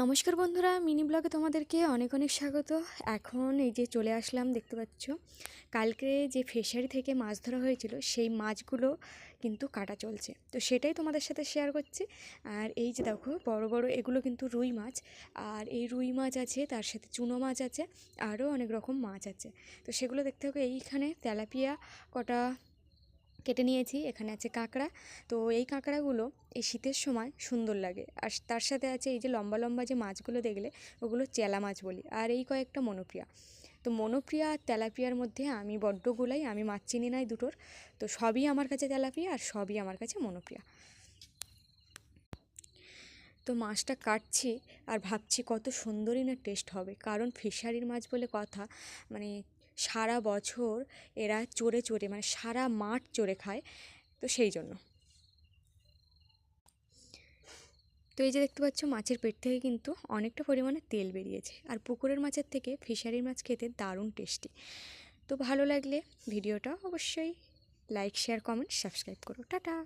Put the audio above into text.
নমস্কার বন্ধুরা, মিনি ব্লগে তোমাদেরকে অনেক অনেক স্বাগত। এখন এই যে চলে আসলাম, দেখতে পাচ্ছ কালকে যে ফিশারি থেকে মাছ ধরা হয়েছিল সেই মাছগুলো কিন্তু কাটা চলছে, তো সেটাই তোমাদের সাথে শেয়ার করছি। আর এই যে দেখো বড় বড় এগুলো কিন্তু রুই মাছ, আর এই রুই মাছ আছে, তার সাথে চুনো মাছ আছে, আরও অনেক রকম মাছ আছে। তো সেগুলো দেখতে হবে। এইখানে তেলাপিয়া কটা কেটে নিয়েছি, এখানে আছে কাঁকড়া। তো এই কাঁকড়াগুলো এই শীতের সময় সুন্দর লাগে। আর তার সাথে আছে এই যে লম্বা লম্বা যে মাছগুলো দেখলে, ওগুলো চেলা মাছ বলি। আর এই কয়েকটা মনোপ্রিয়া। তো মনোপ্রিয়া আর তেলাপিয়ার মধ্যে আমি বড্ড গোলাই, আমি মাছ চিনি নাই দুটোর। তো সবই আমার কাছে তেলাপিয়া আর সবই আমার কাছে মনোপ্রিয়া। তো মাছটা কাটছি আর ভাবছি কত সুন্দরই না টেস্ট হবে, কারণ ফিশারির মাছ বলে কথা, মানে সারা বছর এরা চড়ে চড়ে, মানে সারা মাঠ চড়ে খায়, তো সেই জন্য। তো এই যে দেখতে পাচ্ছ মাছের পেট থেকে কিন্তু অনেকটা পরিমাণে তেল বেরিয়েছে, আর পুকুরের মাছের থেকে ফিশারির মাছ খেতে দারুণ টেস্টি। তো ভালো লাগলে ভিডিওটা অবশ্যই লাইক, শেয়ার, কমেন্ট, সাবস্ক্রাইব করো। টাটা।